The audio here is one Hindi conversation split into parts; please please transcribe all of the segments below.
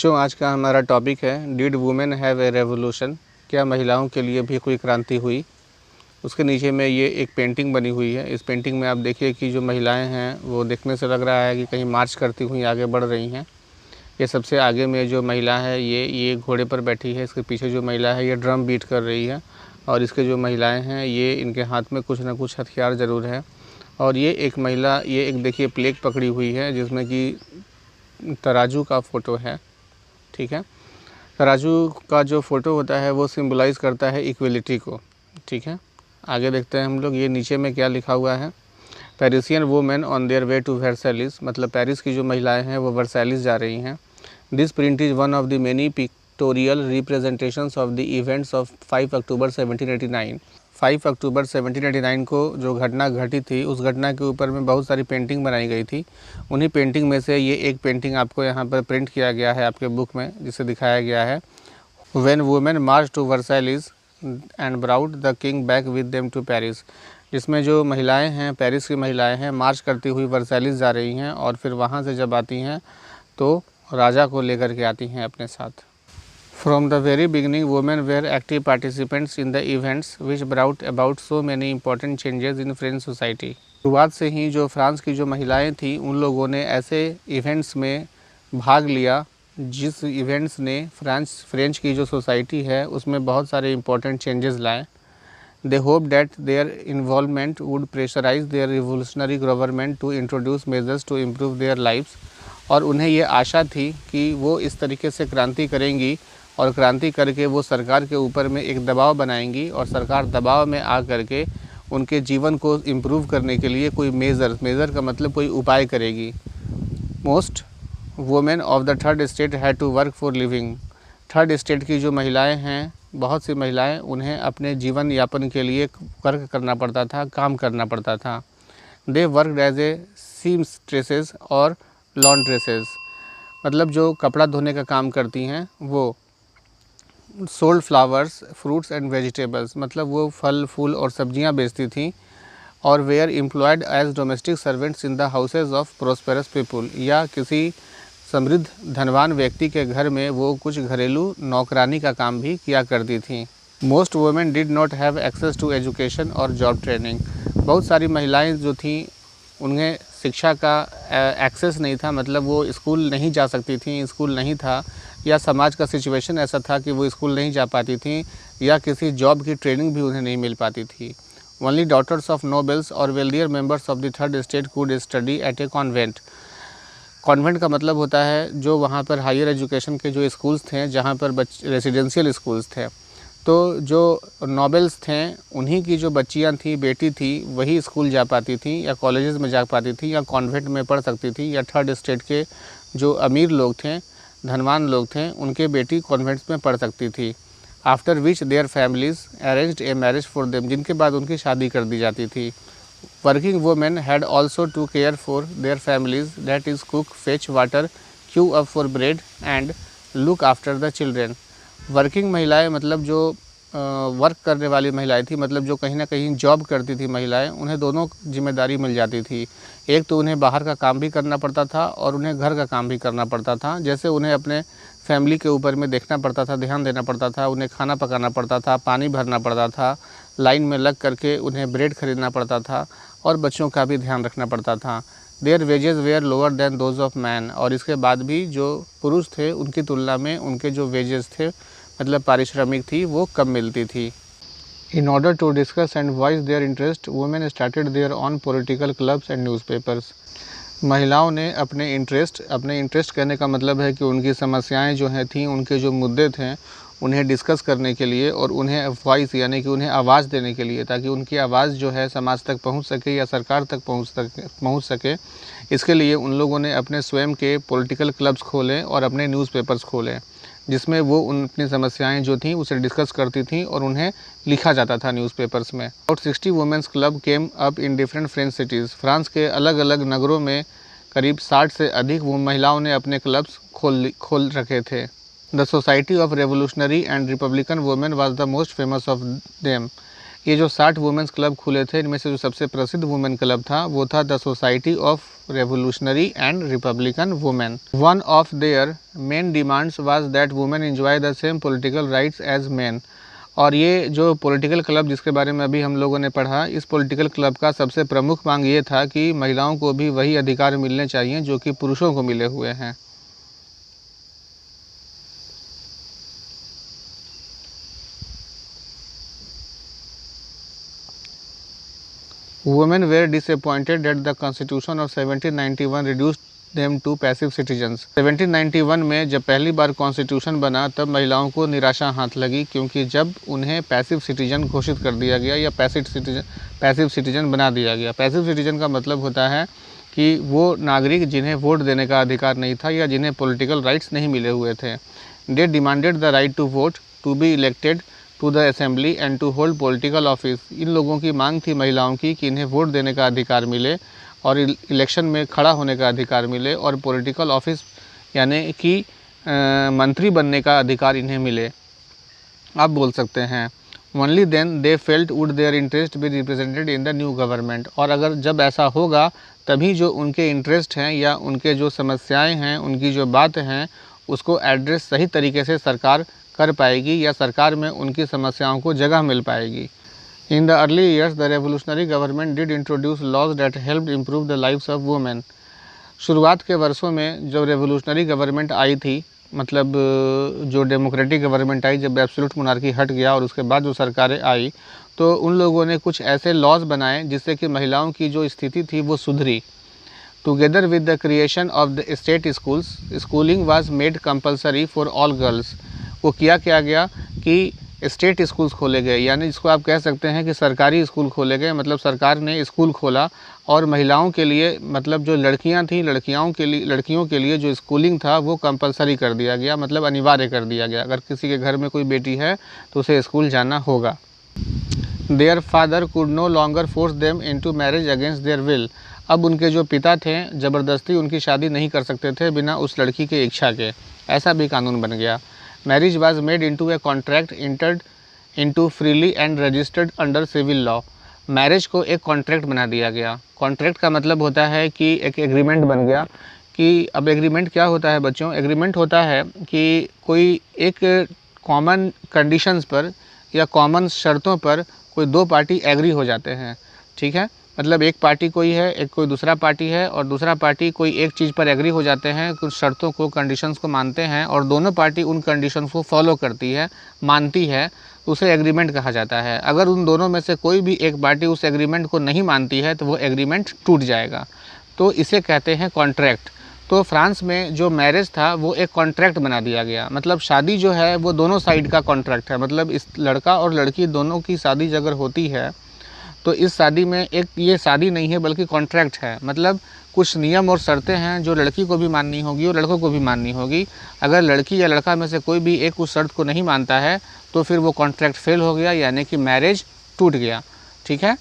बच्चों, आज का हमारा टॉपिक है did women have a revolution. क्या महिलाओं के लिए भी कोई क्रांति हुई। उसके नीचे में ये एक पेंटिंग बनी हुई है। इस पेंटिंग में आप देखिए कि जो महिलाएं हैं वो देखने से लग रहा है कि कहीं मार्च करती हुई आगे बढ़ रही हैं। ये सबसे आगे में जो महिला है ये घोड़े पर बैठी है। इसके पीछे जो महिला है ये ड्रम बीट कर रही है और इसके जो महिलाएं हैं ये इनके हाथ में कुछ ना कुछ हथियार ज़रूर है। और ये एक महिला ये एक देखिए प्लेट पकड़ी हुई है जिसमें कि तराजू का फ़ोटो है। ठीक है, तराजू का जो फ़ोटो होता है वो सिंबलाइज़ करता है इक्वलिटी को। ठीक है, आगे देखते हैं हम लोग ये नीचे में क्या लिखा हुआ है। Parisian women on their way to Versailles, मतलब पेरिस की जो महिलाएं हैं वो वर्सैलिस जा रही हैं। This print is one of the many pictorial representations of the events of 5 अक्टूबर 1789। 5 अक्टूबर 1789 को जो घटना घटी थी उस घटना के ऊपर में बहुत सारी पेंटिंग बनाई गई थी। उन्हीं पेंटिंग में से ये एक पेंटिंग आपको यहाँ पर प्रिंट किया गया है आपके बुक में, जिसे दिखाया गया है। When women march to Versailles and brought the king back with them to Paris, जिसमें जो महिलाएं हैं पेरिस की महिलाएं हैं मार्च करती हुई वर्सैलिस जा रही हैं और फिर वहाँ से जब आती हैं तो राजा को लेकर के आती हैं अपने साथ। From the very beginning, women were active participants in the events which brought about so many important changes in French society। शुरुआत से ही जो फ्रांस की जो महिलाएं थी उन लोगों ने ऐसे इवेंट्स में भाग लिया जिस इवेंट्स ने फ्रेंच की जो सोसाइटी है उसमें बहुत सारे इम्पोर्टेंट चेंजेस लाए। They hoped that their involvement would pressurize their revolutionary government to introduce measures to improve their lives। और उन्हें ये आशा थी कि वो इस तरीके से क्रांति करेंगी और क्रांति करके वो सरकार के ऊपर में एक दबाव बनाएंगी और सरकार दबाव में आ करके उनके जीवन को इम्प्रूव करने के लिए कोई मेज़र का मतलब कोई उपाय करेगी। Most women of the third state had to work for living. Third state की जो महिलाएं हैं, बहुत सी महिलाएं, उन्हें अपने जीवन यापन के लिए वर्क करना पड़ता था, काम करना पड़ता था। दे वर्क एज ए सीमस्ट्रेसेस और लॉन्ड्रेसेस, मतलब जो कपड़ा धोने का काम करती हैं वो। Sold flowers fruits and vegetables, मतलब वो फल फूल और सब्जियां बेचती थीं। और were employed as domestic servants in the houses of prosperous people, या किसी समृद्ध धनवान व्यक्ति के घर में वो कुछ घरेलू नौकरानी का काम भी किया करती थीं। Most women did not have access to education और जॉब ट्रेनिंग। बहुत सारी महिलाएं जो थीं उन्हें शिक्षा का एक्सेस नहीं था, मतलब वो स्कूल नहीं जा सकती थीं, स्कूल नहीं था, या समाज का सिचुएशन ऐसा था कि वो स्कूल नहीं जा पाती थीं, या किसी जॉब की ट्रेनिंग भी उन्हें नहीं मिल पाती थी। ओनली डॉटर्स ऑफ नोबल्स और wealthier members of the third state could study eight A convent. Convent का मतलब होता है जो वहाँ पर हायर एजुकेशन के जो स्कूल्स थे, जहाँ पर रेसिडेंशियल स्कूल्स थे, तो जो नॉबल्स थे उन्हीं की जो बच्चियाँ थी, बेटी थी, वही स्कूल जा पाती थी या कॉलेजेस में जा पाती थी या कॉन्वेंट में पढ़ सकती थी, या थर्ड स्टेट के जो अमीर लोग थे, धनवान लोग थे, उनके बेटी कॉन्वेंट्स में पढ़ सकती थी। After which their families arranged a marriage for them, जिनके बाद उनकी शादी कर दी जाती थी। Working women had also to care for their families, that is cook, fetch water, queue up for bread and look after the children. Working महिलाएं, मतलब जो वर्क करने वाली महिलाएं थी, मतलब जो कहीं ना कहीं जॉब करती थी महिलाएं, उन्हें दोनों जिम्मेदारी मिल जाती थी। एक तो उन्हें बाहर का काम भी करना पड़ता था और उन्हें घर का काम भी करना पड़ता था। जैसे उन्हें अपने फैमिली के ऊपर में देखना पड़ता था, ध्यान देना पड़ता था, उन्हें खाना पकाना पड़ता था, पानी भरना पड़ता था, लाइन में लग करके उन्हें ब्रेड खरीदना पड़ता था और बच्चों का भी ध्यान रखना पड़ता था। Their wages were lower than those of men, और इसके बाद भी जो पुरुष थे उनकी तुलना में उनके जो वेजेस थे, मतलब पारिश्रमिक थी, वो कम मिलती थी। In order to discuss and voice their interest, women started their own political clubs and newspapers. महिलाओं ने अपने इंटरेस्ट कहने का मतलब है कि उनकी समस्याएं जो हैं थीं, उनके जो मुद्दे थे उन्हें डिस्कस करने के लिए और उन्हें वॉइस यानी कि उन्हें आवाज़ देने के लिए, ताकि उनकी आवाज़ जो है समाज तक पहुंच सके या सरकार तक पहुंच सके। इसके लिए उन लोगों ने अपने स्वयं के पॉलिटिकल क्लब्स खोले और अपने न्यूज़पेपर्स खोले, जिसमें वो अपनी समस्याएं जो थीं उसे डिस्कस करती थीं और उन्हें लिखा जाता था न्यूज़पेपर्स में। About 60 women's club came up in different French cities. France के अलग अलग नगरों में करीब 60 से अधिक वो महिलाओं ने अपने क्लब्स खोल रखे थे। The society of revolutionary and republican women was the most famous of them. ये जो 60 वुमेन्स क्लब खुले थे, इनमें से जो सबसे प्रसिद्ध वुमेन क्लब था वो था the society of revolutionary and republican women. One of their main demands was that women enjoy the same political rights as men. और ये जो पॉलिटिकल क्लब जिसके बारे में अभी हम लोगों ने पढ़ा, इस पॉलिटिकल क्लब का सबसे प्रमुख मांग ये था कि महिलाओं को भी वही अधिकार मिलने चाहिए जो कि पुरुषों को मिले हुए हैं। Women were disappointed that the Constitution of 1791 reduced them to passive citizens। 1791 में जब पहली बार कॉन्स्टिट्यूशन बना तब महिलाओं को निराशा हाथ लगी, क्योंकि जब उन्हें पैसिव सिटीजन घोषित कर दिया गया या पैसिव सिटीजन बना दिया गया। पैसिव सिटीजन का मतलब होता है कि वो नागरिक जिन्हें वोट देने का अधिकार नहीं था या जिन्हें पॉलिटिकल राइट्स नहीं मिले हुए थे। They demanded the right to vote, to be elected to the assembly and to hold political office. इन लोगों की मांग थी महिलाओं की कि इन्हें वोट देने का अधिकार मिले और इलेक्शन में खड़ा होने का अधिकार मिले और पॉलिटिकल ऑफिस यानी कि मंत्री बनने का अधिकार इन्हें मिले। आप बोल सकते हैं only then they felt would their interest be represented in the new government. और अगर जब ऐसा होगा तभी जो उनके इंटरेस्ट हैं या उनके जो समस्याएं हैं, उनकी जो बात हैं, उसको एड्रेस सही तरीके से सरकार कर पाएगी या सरकार में उनकी समस्याओं को जगह मिल पाएगी। In the early years the revolutionary government did introduce laws that helped improve the lives of women. शुरुआत के वर्षों में जब रेवोल्यूशनरी गवर्नमेंट आई थी, मतलब जो डेमोक्रेटिक गवर्नमेंट आई, जब एब्सोल्यूट मोनार्की हट गया और उसके बाद जो सरकारें आई, तो उन लोगों ने कुछ ऐसे लॉज बनाए जिससे कि महिलाओं की जो स्थिति थी वो सुधरी। Together with the creation of the state schools, schooling was made compulsory for all girls. वो किया गया कि स्टेट स्कूल्स खोले गए, यानी जिसको आप कह सकते हैं कि सरकारी स्कूल खोले गए। मतलब सरकार ने स्कूल खोला और महिलाओं के लिए, मतलब जो लड़कियां थीं, लड़कियों के लिए जो स्कूलिंग था वो कंपलसरी कर दिया गया, मतलब अनिवार्य कर दिया गया। अगर किसी के घर में कोई बेटी है तो उसे स्कूल जाना होगा। Their father could no longer force them into marriage against their will. अब उनके जो पिता थे ज़बरदस्ती उनकी शादी नहीं कर सकते थे बिना उस लड़की के इच्छा के, ऐसा भी कानून बन गया। Marriage was made into a contract entered into freely and registered under civil law. Marriage को एक कॉन्ट्रैक्ट बना दिया गया। कॉन्ट्रैक्ट का मतलब होता है कि एक एग्रीमेंट बन गया। कि अब एग्रीमेंट क्या होता है बच्चों? एग्रीमेंट होता है कि कोई एक कॉमन कंडीशंस पर या कॉमन शर्तों पर कोई दो पार्टी एग्री हो जाते हैं, ठीक है। मतलब एक पार्टी कोई है, एक कोई दूसरा पार्टी है, और दूसरा पार्टी कोई एक चीज़ पर एग्री हो जाते हैं, कुछ शर्तों को, कंडीशंस को मानते हैं, और दोनों पार्टी उन कंडीशंस को फॉलो करती है, मानती है, तो उसे एग्रीमेंट कहा जाता है। अगर उन दोनों में से कोई भी एक पार्टी उस एग्रीमेंट को नहीं मानती है तो वो एग्रीमेंट टूट जाएगा, तो इसे कहते हैं कॉन्ट्रैक्ट। तो फ्रांस में जो मैरिज था वो एक कॉन्ट्रैक्ट बना दिया गया। मतलब शादी जो है वो दोनों साइड का कॉन्ट्रैक्ट है। मतलब इस लड़का और लड़की दोनों की शादी अगर होती है तो इस शादी में एक ये शादी नहीं है बल्कि कॉन्ट्रैक्ट है। मतलब कुछ नियम और शर्तें हैं जो लड़की को भी माननी होगी और लड़कों को भी माननी होगी। अगर लड़की या लड़का में से कोई भी एक उस शर्त को नहीं मानता है तो फिर वो कॉन्ट्रैक्ट फेल हो गया, यानी कि मैरिज टूट गया, ठीक है।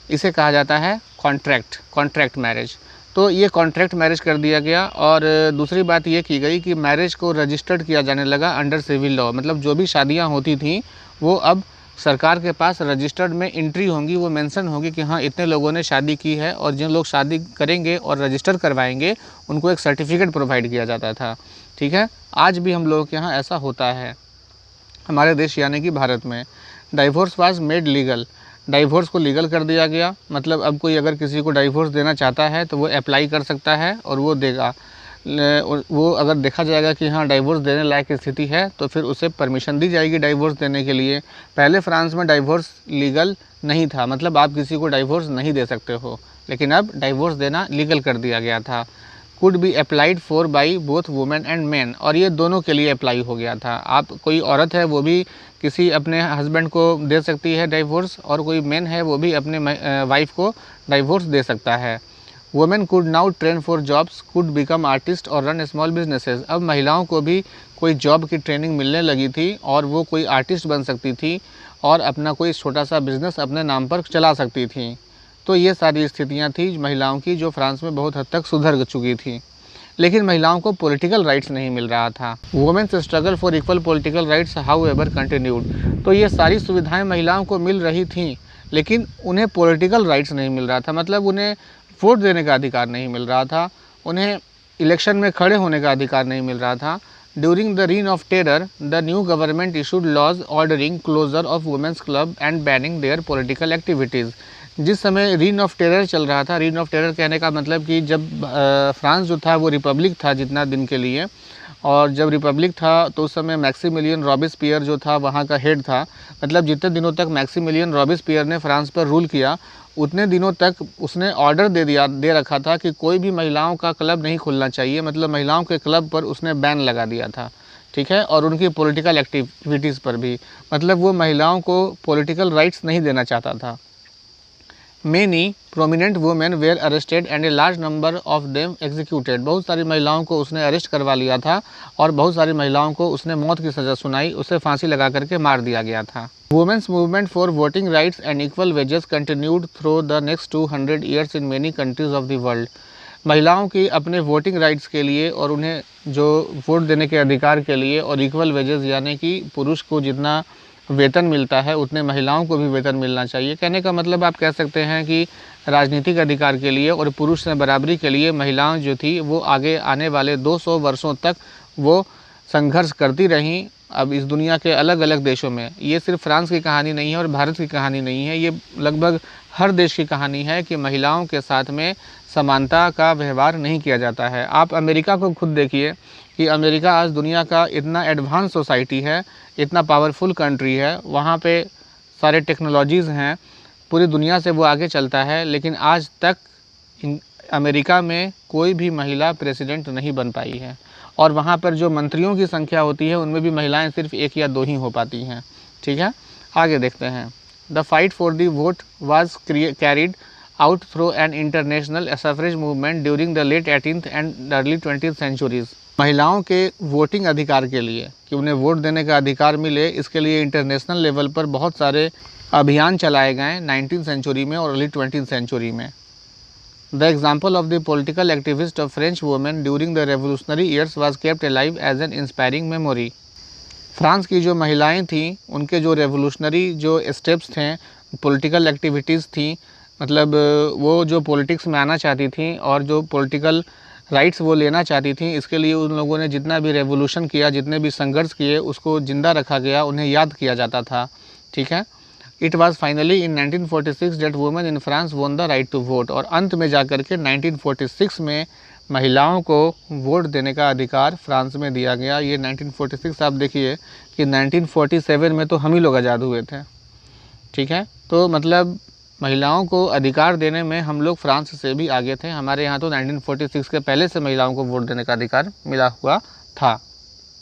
इसे कहा जाता है कॉन्ट्रैक्ट मैरिज। तो ये कॉन्ट्रैक्ट मैरिज कर दिया गया। और दूसरी बात ये की गई कि मैरिज को रजिस्टर्ड किया जाने लगा अंडर सिविल लॉ। मतलब जो भी शादियाँ होती थीं वो अब सरकार के पास रजिस्टर्ड में एंट्री होंगी, वो मेंशन होगी कि हाँ इतने लोगों ने शादी की है, और जिन लोग शादी करेंगे और रजिस्टर करवाएंगे उनको एक सर्टिफिकेट प्रोवाइड किया जाता था, ठीक है। आज भी हम लोगों के यहाँ ऐसा होता है हमारे देश यानी कि भारत में। Divorce was made legal. Divorce को लीगल कर दिया गया। मतलब अब कोई अगर किसी को डाइवोर्स देना चाहता है तो वो अप्लाई कर सकता है और वो देगा। वो अगर देखा जाएगा कि हाँ डाइवोर्स देने लायक स्थिति है तो फिर उसे परमिशन दी जाएगी डाइवोर्स देने के लिए। पहले फ्रांस में डाइवोर्स लीगल नहीं था, मतलब आप किसी को डाइवोर्स नहीं दे सकते हो, लेकिन अब डाइवोर्स देना लीगल कर दिया गया था। Could be applied for by both women and man, और ये दोनों के लिए अप्लाई हो गया था। आप कोई औरत है वो भी किसी अपने हस्बैंड को दे सकती है डाइवोर्स, और कोई मैन है वो भी अपने वाइफ को डाइवोर्स दे सकता है। Women could now train for jobs, could become artist और रन स्मॉल बिजनेसेस। अब महिलाओं को भी कोई जॉब की ट्रेनिंग मिलने लगी थी और वो कोई आर्टिस्ट बन सकती थी और अपना कोई छोटा सा बिजनेस अपने नाम पर चला सकती थी। तो ये सारी स्थितियां थी महिलाओं की जो फ्रांस में बहुत हद तक सुधर चुकी थी। लेकिन महिलाओं को पॉलिटिकल राइट्स नहीं मिल रहा था। Women's struggle for equal political rights however continued. तो ये सारी सुविधाएं महिलाओं को मिल रही थीं, लेकिन उन्हें पॉलिटिकल राइट्स नहीं मिल रहा था, मतलब उन्हें वोट देने का अधिकार नहीं मिल रहा था, उन्हें इलेक्शन में खड़े होने का अधिकार नहीं मिल रहा था। During the reign of terror the new government issued laws ordering closure of women's club and banning their political activities. जिस समय रीन ऑफ टेरर चल रहा था, रीन ऑफ टेरर कहने का मतलब कि जब फ्रांस जो था वो रिपब्लिक था जितना दिन के लिए, और जब रिपब्लिक था तो उस समय मैक्सिमिलियन रॉबिस्पियर जो था वहाँ का हेड था। मतलब जितने दिनों तक मैक्सिमिलियन रॉबिस्पियर ने फ्रांस पर रूल किया उतने दिनों तक उसने ऑर्डर दे रखा था कि कोई भी महिलाओं का क्लब नहीं खुलना चाहिए, मतलब महिलाओं के क्लब पर उसने बैन लगा दिया था, ठीक है, और उनकी पॉलिटिकल एक्टिविटीज़ पर भी, मतलब वो महिलाओं को पॉलिटिकल राइट्स नहीं देना चाहता था। Many prominent women were arrested and a large number of them executed। बहुत सारी महिलाओं को उसने अरेस्ट करवा लिया था और बहुत सारी महिलाओं को उसने मौत की सज़ा सुनाई, उसे फांसी लगा करके मार दिया गया था। Women's movement for voting rights and equal wages continued through the next 200 years in many countries of the world. महिलाओं की अपने वोटिंग राइट्स के लिए और उन्हें जो वोट देने के अधिकार के लिए और इक्वल वेजेस यानी कि पुरुष को जितना वेतन मिलता है उतने महिलाओं को भी वेतन मिलना चाहिए। कहने का मतलब आप कह सकते हैं कि राजनीतिक अधिकार के लिए और पुरुष से बराबरी के लिए महिलाएं जो थी वो आगे आने वाले 200 वर्षों तक वो संघर्ष करती रहीं। अब इस दुनिया के अलग अलग देशों में, ये सिर्फ फ्रांस की कहानी नहीं है और भारत की कहानी नहीं है, ये लगभग हर देश की कहानी है कि महिलाओं के साथ में समानता का व्यवहार नहीं किया जाता है। आप अमेरिका को खुद देखिए कि अमेरिका आज दुनिया का इतना एडवांस सोसाइटी है, इतना पावरफुल कंट्री है, वहाँ पे सारे टेक्नोलॉजीज़ हैं, पूरी दुनिया से वो आगे चलता है, लेकिन आज तक अमेरिका में कोई भी महिला प्रेसिडेंट नहीं बन पाई है। और वहाँ पर जो मंत्रियों की संख्या होती है उनमें भी महिलाएं सिर्फ 1 या 2 ही हो पाती हैं, ठीक है। आगे देखते हैं। The fight for the vote was carried out through an international suffrage movement during the late 18th and early 20th centuries। महिलाओं के वोटिंग अधिकार के लिए कि उन्हें वोट देने का अधिकार मिले, इसके लिए इंटरनेशनल लेवल पर बहुत सारे अभियान चलाए गए 19th सेंचुरी में और अर्ली 20th सेंचुरी में। The example of the political activist of French women during the revolutionary years was kept alive as an inspiring memory. France की जो महिलाएं थीं उनके जो रेवोल्यूशनरी जो स्टेप्स थे, पॉलिटिकल एक्टिविटीज़ थी, मतलब वो जो पॉलिटिक्स में आना चाहती थी और जो पॉलिटिकल राइट्स वो लेना चाहती थी, इसके लिए उन लोगों ने जितना भी रेवोल्यूशन किया, जितने भी संघर्ष किए, उसको ज़िंदा रखा गया, उन्हें याद किया जाता था, ठीक है। It was finally in 1946 that women in France won the right to vote. और अंत में जाकर के 1946 में महिलाओं को वोट देने का अधिकार फ्रांस में दिया गया। ये 1946 आप देखिए कि 1947 में तो हम ही लोग आज़ाद हुए थे, ठीक है। तो मतलब महिलाओं को अधिकार देने में हम लोग फ्रांस से भी आगे थे। हमारे यहाँ तो 1946 के पहले से महिलाओं को वोट देने का अधिकार मिला हुआ था।